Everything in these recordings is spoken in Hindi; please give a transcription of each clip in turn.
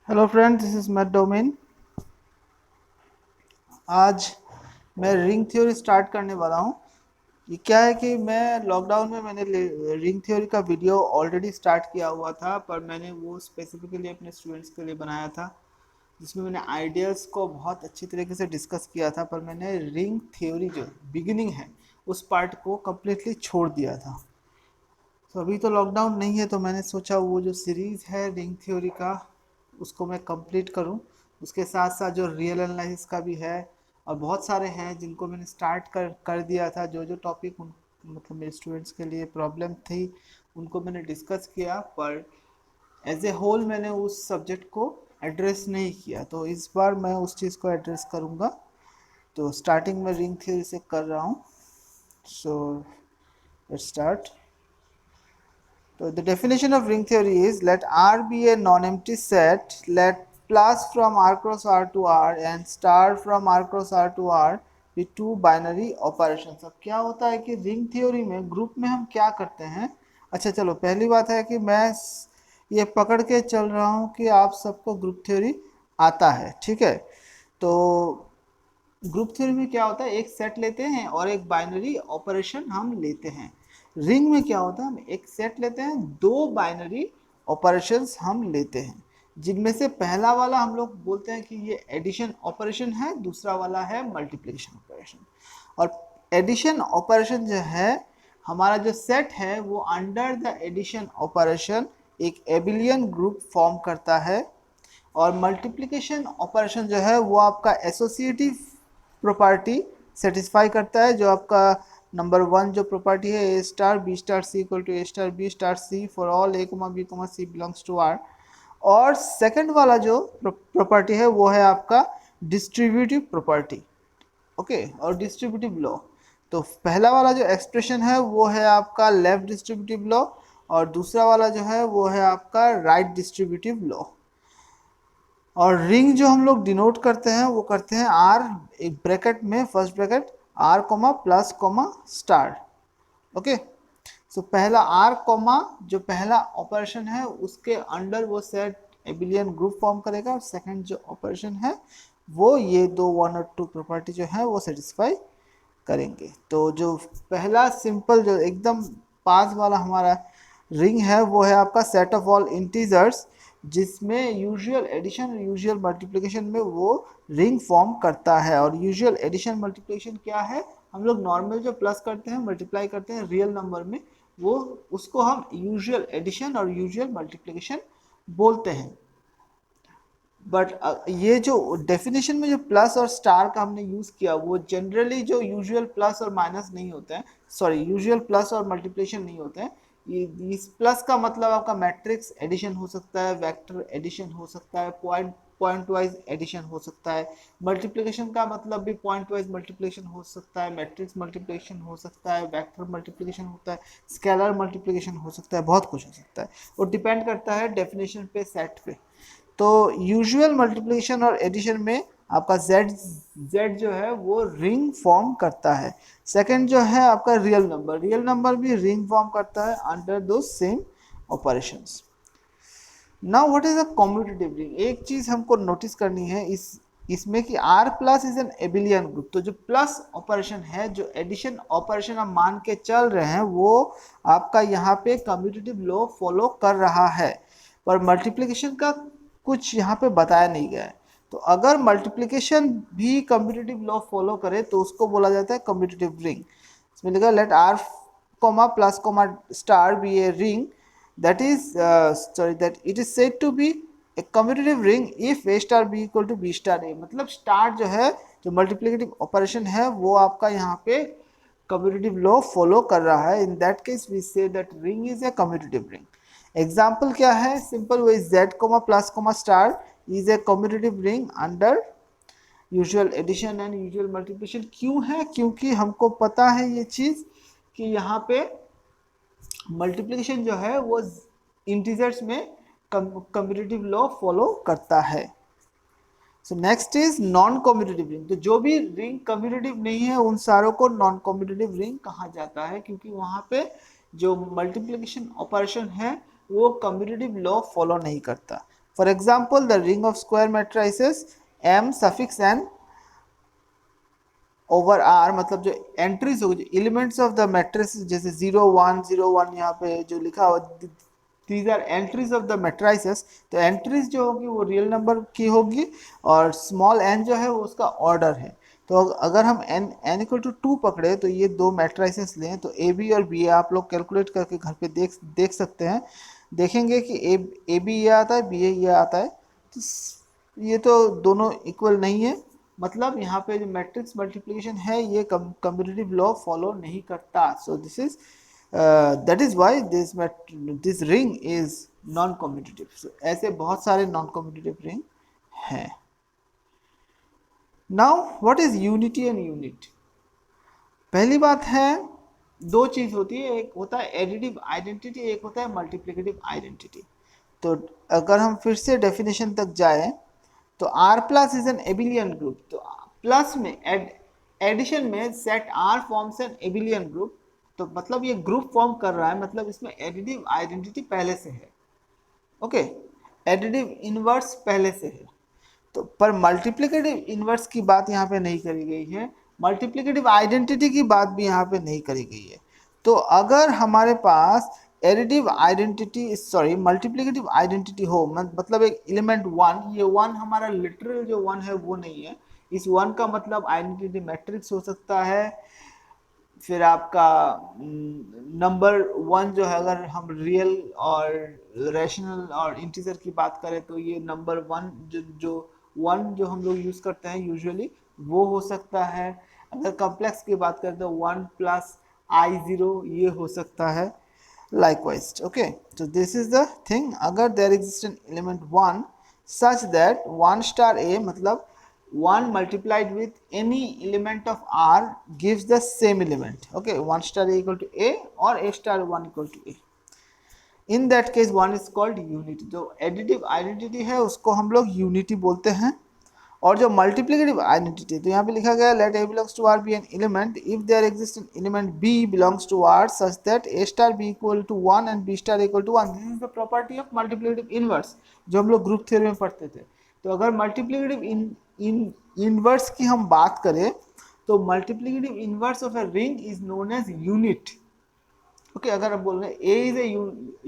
Hello friend, this is math domain. आज मैं रिंग थ्योरी स्टार्ट करने वाला हूँ। ये क्या है कि मैं लॉकडाउन में मैंने रिंग थ्योरी का वीडियो ऑलरेडी स्टार्ट किया हुआ था, पर मैंने वो स्पेसिफिकली अपने स्टूडेंट्स के लिए बनाया था, जिसमें मैंने आइडियाज़ को बहुत अच्छी तरीके से डिस्कस किया था। पर मैंने रिंग थ्योरी जो बिगिनिंग है उस पार्ट को कम्प्लीटली छोड़ दिया था। तो अभी तो लॉकडाउन नहीं है, तो मैंने सोचा वो जो सीरीज़ है रिंग थ्योरी का उसको मैं कंप्लीट करूं। उसके साथ साथ जो रियल एनालिसिस का भी है और बहुत सारे हैं जिनको मैंने स्टार्ट कर दिया था। जो जो टॉपिक उन मतलब मेरे स्टूडेंट्स के लिए प्रॉब्लम थी उनको मैंने डिस्कस किया, पर एज ए होल मैंने उस सब्जेक्ट को एड्रेस नहीं किया। तो इस बार मैं उस चीज़ को एड्रेस करूँगा। तो स्टार्टिंग में रिंग थ्योरी से कर रहा हूँ। So let's start. So the definition of ring theory is, let R be a non-empty set, let plus from R cross R to R and star from R cross R to R be two binary operations। अब क्या होता है कि रिंग थ्योरी में ग्रुप में हम क्या करते हैं। अच्छा चलो, पहली बात है कि मैं ये पकड़ के चल रहा हूँ कि आप सबको ग्रुप थ्योरी आता है, ठीक है। तो ग्रुप थ्योरी में क्या होता है, एक सेट लेते हैं और एक बाइनरी ऑपरेशन हम लेते हैं। रिंग में क्या होता है, हम एक सेट लेते हैं, दो बाइनरी ऑपरेशंस हम लेते हैं, जिनमें से पहला वाला हम लोग बोलते हैं कि ये एडिशन ऑपरेशन है, दूसरा वाला है मल्टीप्लिकेशन ऑपरेशन। और एडिशन ऑपरेशन जो है, हमारा जो सेट है वो अंडर द एडिशन ऑपरेशन एक एबिलियन ग्रुप फॉर्म करता है। और मल्टीप्लिकेशन ऑपरेशन जो है वो आपका एसोसिएटिव प्रॉपर्टी सेटिस्फाई करता है। जो आपका नंबर वन जो प्रॉपर्टी है, A star B star C equal to A star B star C for all A comma B comma C belongs to R. और सेकंड वाला जो प्रॉपर्टी है वो है आपका डिस्ट्रीब्यूटिव प्रॉपर्टी। ओके, और डिस्ट्रीब्यूटिव लॉ। तो पहला वाला जो एक्सप्रेशन है वो है आपका लेफ्ट डिस्ट्रीब्यूटिव लॉ, और दूसरा वाला जो है वो है आपका राइट डिस्ट्रीब्यूटिव लॉ। और रिंग जो हम लोग डिनोट करते हैं वो करते हैं आर, एक ब्रैकेट में first bracket R comma plus comma star. Okay, so पहला आर कोमा जो पहला ऑपरेशन है उसके अंडर वो सेट एबिलियन ग्रुप फॉर्म करेगा, और सेकंड जो ऑपरेशन है वो ये दो वन और टू प्रॉपर्टी जो है वो सेटिस्फाई करेंगे। तो जो पहला सिंपल जो एकदम पास वाला हमारा रिंग है वो है आपका सेट ऑफ ऑल इंटीजर्स, जिसमें यूजुअल एडिशन और यूजुअल मल्टीप्लिकेशन में वो रिंग फॉर्म करता है। और यूजुअल एडिशन मल्टीप्लिकेशन क्या है, हम लोग नॉर्मल जो प्लस करते हैं मल्टीप्लाई करते हैं रियल नंबर में, वो उसको हम यूजुअल एडिशन और यूजुअल मल्टीप्लिकेशन बोलते हैं। बट ये जो डेफिनेशन में जो प्लस और स्टार का हमने यूज किया वो जनरली जो यूजुअल प्लस और माइनस नहीं होते हैं, सॉरी यूजुअल प्लस और मल्टीप्लिकेशन नहीं होते हैं। ये इस प्लस का मतलब आपका मैट्रिक्स एडिशन हो सकता है, वेक्टर एडिशन हो सकता है, पॉइंट पॉइंट वाइज एडिशन हो सकता है। मल्टीप्लिकेशन का मतलब भी पॉइंट वाइज मल्टीप्लिकेशन हो सकता है, मैट्रिक्स मल्टीप्लिकेशन हो सकता है, वेक्टर मल्टीप्लिकेशन होता है, स्केलर मल्टीप्लिकेशन हो सकता है, बहुत कुछ हो सकता है। वो डिपेंड करता है डेफिनेशन पे, सेट पे। तो यूजुअल मल्टीप्लिकेशन और एडिशन में आपका z जो है वो रिंग फॉर्म करता है। सेकंड जो है आपका रियल नंबर भी रिंग फॉर्म करता है अंडर दो same operations. Now what is a commutative ring. एक चीज हमको नोटिस करनी है इसमें कि r plus is an abelian group. तो जो प्लस ऑपरेशन है, जो एडिशन ऑपरेशन हम मान के चल रहे हैं, वो आपका यहाँ पे कम्यूटेटिव लॉ फॉलो कर रहा है, पर मल्टीप्लिकेशन का कुछ यहाँ पे बताया नहीं गया है। तो अगर मल्टीप्लिकेशन भी कम्यूटेटिव लॉ फॉलो करे तो उसको बोला जाता है कम्यूटेटिव रिंग। इसमें लिखा let R comma plus comma star be a ring that is that it is said to be a commutative ring if a star b equal to b star a। मतलब स्टार जो है, जो मल्टीप्लिकेटिव ऑपरेशन है, वो आपका यहाँ पे कम्यूटेटिव लॉ फॉलो कर रहा है। In that case we say that ring is a commutative ring. Example क्या है, simple way z comma plus comma star is a commutative ring under usual addition and usual multiplication. क्यों है, क्योंकि हमको पता है ये चीज कि यहाँ पे मल्टीप्लिकेशन जो है वो इंटीजर्स में कम्यूटेटिव लॉ फॉलो करता है। So next is non commutative ring. तो जो भी रिंग कम्यूटेटिव नहीं है उन सारों को नॉन कम्यूटेटिव रिंग कहा जाता है, क्योंकि वहां पे जो मल्टीप्लिकेशन ऑपरेशन है वो कम्यूटेटिव लॉ फॉलो नहीं करता। For example the ring of square matrices m suffix n over R, मतलब जो एंट्रीज होगी, जो एलिमेंट्स ऑफ द मैट्रिक्स, जैसे 0 1 0 1 यहाँ पे जो लिखा हुआ, these are entries of the matrices. तो एंट्रीज जो होगी वो रियल नंबर की होगी, और स्मॉल n जो है वो उसका ऑर्डर है। तो अगर हम n इक्वल टू 2 पकड़े, तो ये दो मैट्रिसेस लें, तो ए बी और बी आप लोग कैलकुलेट करके घर पे देख सकते हैं। देखेंगे कि ए बी ये आता है, बी ये आता है, तो ये तो दोनों इक्वल नहीं है, मतलब यहाँ पे जो मैट्रिक्स मल्टीप्लिकेशन है ये कम्यूटेटिव लॉ फॉलो नहीं करता। So this is that is why this ring is non commutative. So ऐसे बहुत सारे नॉन कम्यूटेटिव रिंग हैं। Now what is unity and unit? पहली बात है, दो चीज होती है, एक होता है एडिटिव आइडेंटिटी, एक होता है मल्टीप्लिकेटिव आइडेंटिटी। तो अगर हम फिर से डेफिनेशन तक जाएं, तो R plus is an abelian group. तो प्लस में एडिशन में set R forms an abelian group. तो मतलब ये ग्रुप फॉर्म कर रहा है, मतलब इसमें एडिटिव आइडेंटिटी पहले से है। ओके, एडिटिव इनवर्स पहले से है। तो पर मल्टीप्लिकेटिव इनवर्स की बात यहाँ पे नहीं करी गई है, मल्टीप्लिकेटिव आइडेंटिटी की बात भी यहाँ पे नहीं करी गई है। तो अगर हमारे पास additive identity, sorry multiplicative identity हो, मतलब एक एलिमेंट 1, ये 1 हमारा लिटरल जो 1 है वो नहीं है, इस 1 का मतलब आइडेंटिटी मैट्रिक्स हो सकता है। फिर आपका नंबर 1 जो है, अगर हम रियल और रैशनल और इंटीजर की बात करें, तो ये नंबर 1 जो 1 जो हम लोग यूज़ करते हैं यूजुअली, वो हो सकता है। अगर कॉम्प्लेक्स की बात करें तो 1 प्लस i0 ये हो सकता है, likewise. Okay, so this is the thing, अगर there exists an element 1 such that 1 star a, मतलब 1 multiplied with any element of R gives the same element. Okay, 1 star a equal to a or a star 1 equal to a. In that case 1 is called unity. जो additive identity है उसको हम लोग unity बोलते हैं। और जो मल्टीप्लिकेटिव आइडेंटिटी, तो यहाँ पे लिखा गया late a belongs to R be an element if there exists an element B belongs to R such that a star B equal to 1 and B star equal to 1. This is the property of multiplicative inverse, जो हम लोग ग्रुप थ्योरी में पढ़ते थे। तो अगर मल्टीप्लिकेटिव इनवर्स की हम बात करें, तो multiplicative inverse of a ring is known as unit. Okay, अगर हम बोल रहे हैं A is a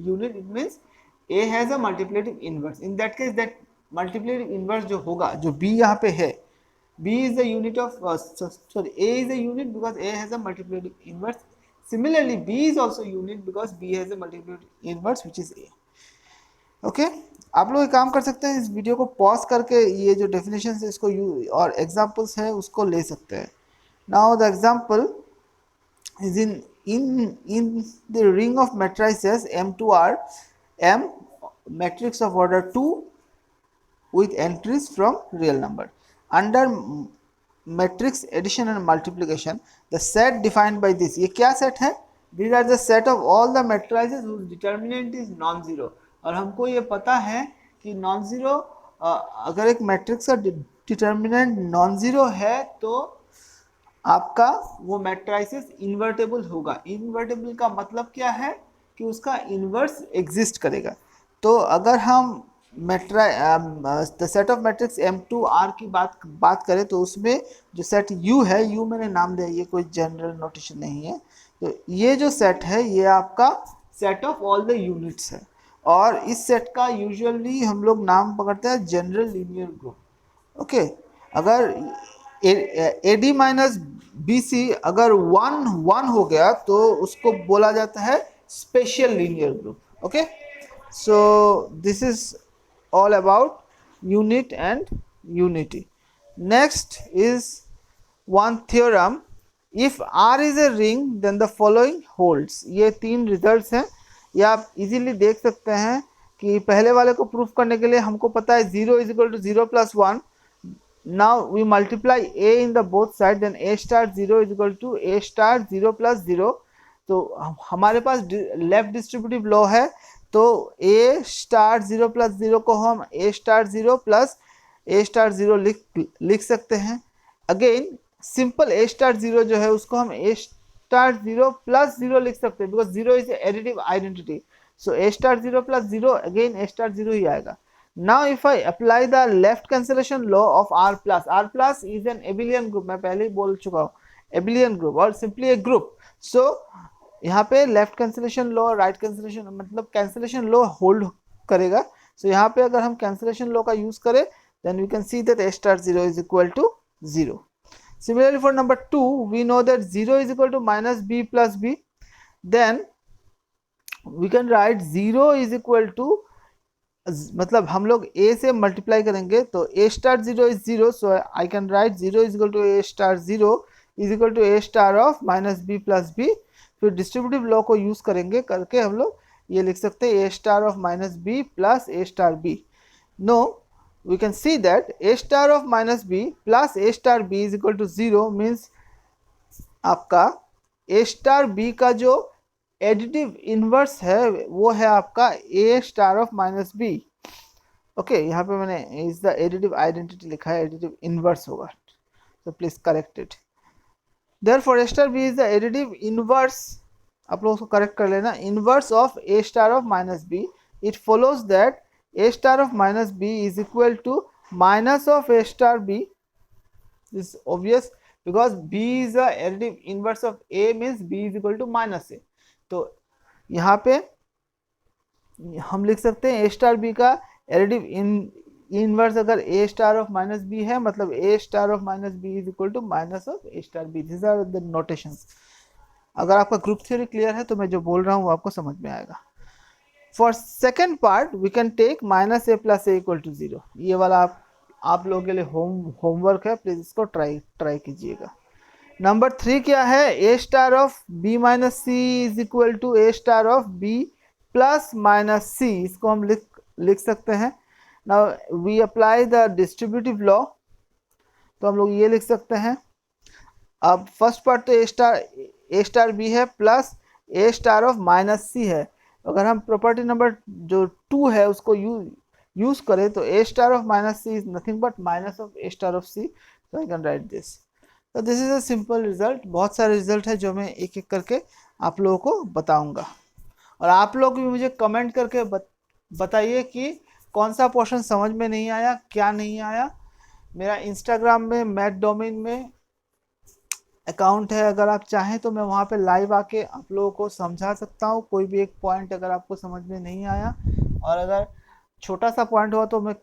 unit, it means A has a multiplicative inverse. In that case, that multiplicative inverse जो होगा, जो B यहाँ पे है, B is the unit of A is a unit because A has a multiplicative inverse. Similarly, B is also unit because B has a multiplicative inverse which is A. Okay, आप लोग एक काम कर सकते हैं, इस वीडियो को पॉज करके ये जो डेफिनेशन है इसको और एग्जाम्पल्स है उसको ले सकते हैं। Now the example is in the ring of matrices M2R, M matrix of order 2 with entries from real number. Under matrix addition and multiplication, the set defined by this, ये क्या set है? These are the set of all the matrices whose determinant is non-zero. और हमको ये पता है कि non-zero, अगर एक मैट्रिक्स का डिटर्मिनेंट नॉन-जीरो है तो आपका वो मैट्रिसेस इन्वर्टेबल होगा। इन्वर्टेबल का मतलब क्या है कि उसका इन्वर्स एग्जिस्ट करेगा। तो अगर हम the set of matrix M2R की बात करें, तो उसमें जो सेट U है, U मैंने नाम दिया, ये कोई जनरल नोटेशन नहीं है। तो ये जो सेट है ये आपका set of all the units है, और इस सेट का यूजुअली हम लोग नाम पकड़ते हैं जनरल लीनियर ग्रुप। ओके, अगर AD माइनस BC अगर 1 हो गया तो उसको बोला जाता है special linear group. Okay, so this is all about unit and unity. Next is one theorem. If R is a ring then the following holds. ये 3 रिजल्ट्स हैं, ये आप इजीली देख सकते हैं कि पहले वाले को प्रूफ करने के लिए हमको पता है 0 is equal to 0 plus 1. Now we multiply A in the both side, then A star 0 is equal to A star 0 plus 0. तो हमारे पास लेफ्ट डिस्ट्रीब्यूटिव लॉ है, तो A स्टार 0 प्लस 0 को हम A star 0 plus A star 0 लिख सकते हैं। अगेन सिंपल A स्टार 0 जो है उसको हम A स्टार 0 प्लस 0 लिख सकते हैं, because 0 is additive identity. So A star 0 plus 0 again A star 0 ही आएगा। Now if I apply the left cancellation law of R plus is an abelian group, मैं पहले ही बोल चुका हूँ abelian group और simply a group. So यहाँ पे left cancellation law right cancellation मतलब कैंसिलेशन लॉ होल्ड करेगा. सो यहाँ पे अगर हम कैंसिलेशन लॉ का यूज करें then we can see that a star 0 is equal to 0. Similarly for number 2 we know that 0 is equal to minus b plus b. Then we can write 0 is equal to मतलब हम लोग a से मल्टीप्लाई करेंगे तो a star 0 is 0. So I can write 0 is equal to a star 0 is equal to a star of minus b plus b. फिर डिस्ट्रीब्यूटिव लॉ को यूज करेंगे करके हम लोग ये लिख सकते हैं a star of minus b plus a star b. Now we can see that a star of minus b plus a star b is equal to 0 means आपका a स्टार b का जो एडिटिव इनवर्स है वो है आपका a star of minus b. Okay यहाँ पे मैंने इज द एडिटिव आइडेंटिटी लिखा है, एडिटिव इनवर्स होगा, तो please correct it. Therefore a star b is the additive inverse, आप लोग उसको करेक्ट कर लेना, inverse of a star of minus b. It follows that a star of minus b is equal to minus of a star b. This obvious because b is the additive inverse of a means b is equal to minus a. तो यहाँ पे हम लिख सकते हैं a स्टार b का एडिटिव इनवर्स अगर a star of minus b है मतलब a star of minus b is equal to minus of a star b. This are the notations. अगर आपका ग्रुप थ्योरी क्लियर है तो मैं जो बोल रहा हूँ वो आपको समझ में आएगा. For second part we can take minus A plus A equal to 0. ये वाला आप लोगों के लिए होमवर्क है, प्लीज इसको ट्राई कीजिएगा. नंबर 3 क्या है, A star of B minus C is equal to A star of B plus minus C. इसको हम लिख सकते हैं. Now we apply the distributive law, तो हम लोग ये लिख सकते हैं. अब फर्स्ट पार्ट तो ए स्टार बी है plus A star of minus C है. अगर हम प्रॉपर्टी नंबर जो 2 है उसको यूज करें तो A star of minus C is nothing but minus of A star of C. तो आई कैन राइट दिस. तो this is a simple result. बहुत सारे रिजल्ट है जो मैं एक एक करके आप लोगों को बताऊंगा और आप लोग भी मुझे कमेंट करके बताइए कि कौन सा पोर्शन समझ में नहीं आया, क्या नहीं आया. मेरा इंस्टाग्राम में मैथ डोमेन में अकाउंट है, अगर आप चाहें तो मैं वहाँ पे लाइव आके आप लोगों को समझा सकता हूँ. कोई भी एक पॉइंट अगर आपको समझ में नहीं आया और अगर छोटा सा पॉइंट हुआ तो मैं